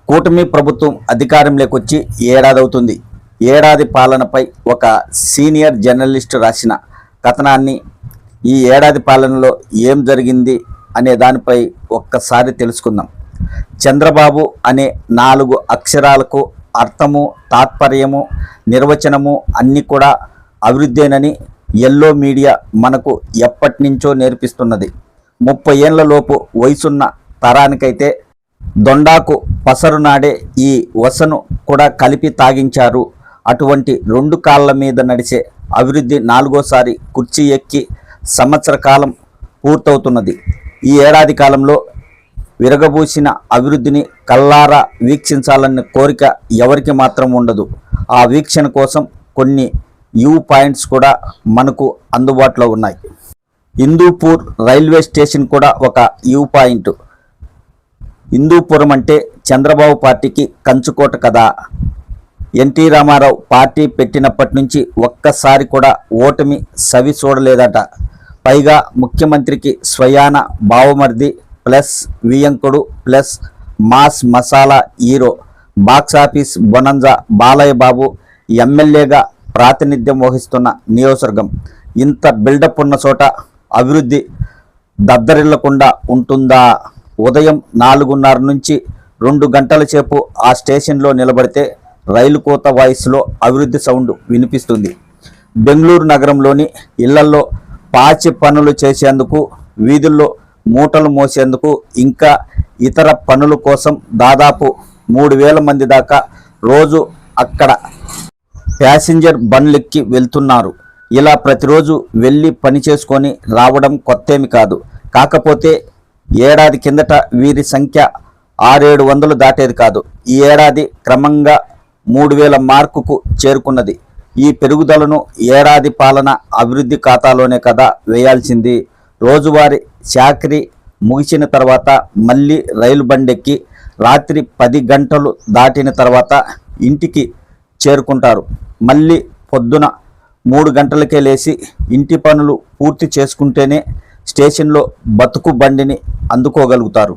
కూటమి ప్రభుత్వం అధికారంలోకి వచ్చి ఏడాది అవుతుంది. ఏడాది పాలనపై ఒక సీనియర్ జర్నలిస్ట్ రాసిన కథనాన్ని ఈ ఏడాది పాలనలో ఏం జరిగింది అనే దానిపై ఒక్కసారి తెలుసుకుందాం. చంద్రబాబు అనే 4 అక్షరాలకు అర్థము, తాత్పర్యము, నిర్వచనము అన్నీ కూడా అభివృద్ధేనని ఎల్లో మీడియా మనకు ఎప్పటి నుంచో నేర్పిస్తున్నది. 30 ఏళ్ల లోపు వయసున్న తరానికైతే దొండాకు పసరు నాడే ఈ వసను కూడా కలిపి తాగించారు. అటువంటి 2 కాళ్ళ మీద నడిచే అభివృద్ధి 4వసారి కుర్చీ ఎక్కి సంవత్సర కాలం పూర్తవుతున్నది. ఈ ఏడాది కాలంలో విరగబూసిన అభివృద్ధిని కల్లారా వీక్షించాలన్న కోరిక ఎవరికి మాత్రం ఉండదు. ఆ వీక్షణ కోసం కొన్ని వ్యూ పాయింట్స్ కూడా మనకు అందుబాటులో ఉన్నాయి. హిందూపూర్ రైల్వే స్టేషన్ కూడా ఒక వ్యూ పాయింట్. హిందూపురం అంటే చంద్రబాబు పార్టీకి కంచుకోట కదా. ఎన్టీ రామారావు పార్టీ పెట్టినప్పటి నుంచి ఒక్కసారి కూడా ఓటమి సవి చూడలేదట. పైగా ముఖ్యమంత్రికి స్వయాన బావమర్ది ప్లస్ వియంకుడు plus mass masala hero box office bonanza Balayya Babu ఎమ్మెల్యేగా ప్రాతినిధ్యం వహిస్తున్న నియోజకవర్గం. ఇంత బిల్డప్ ఉన్న చోట అభివృద్ధి దద్దరిల్లకుండా ఉంటుందా? ఉదయం 4:30 నుంచి 2 గంటల సేపు ఆ స్టేషన్లో నిలబడితే రైలు కోత వాయిస్లో అభివృద్ధి సౌండ్ వినిపిస్తుంది. బెంగళూరు నగరంలోని ఇళ్లల్లో పాచి పనులు చేసేందుకు, వీధుల్లో మూటలు మోసేందుకు, ఇంకా ఇతర పనుల కోసం దాదాపు 3000 మంది దాకా రోజు అక్కడ ప్యాసింజర్ బండ్లెక్కి వెళ్తున్నారు. ఇలా ప్రతిరోజు వెళ్ళి పని చేసుకొని రావడం కొత్తేమి కాదు. కాకపోతే ఏడాది కిందట వీరి సంఖ్య 600-700 దాటేది కాదు. ఈ ఏడాది క్రమంగా 3000 మార్కుకు చేరుకున్నది. ఈ పెరుగుదలను ఏడాది పాలన అభివృద్ధి ఖాతాలోనే కదా వేయాల్సింది. రోజువారీ చాకరీ ముగిసిన తర్వాత మళ్ళీ రైలు బండెక్కి రాత్రి 10 గంటలు దాటిన తర్వాత ఇంటికి చేరుకుంటారు. మళ్ళీ పొద్దున 3 గంటలకే లేచి ఇంటి పనులు పూర్తి చేసుకుంటేనే స్టేషన్లో బతుకు బండిని అందుకోగలుగుతారు.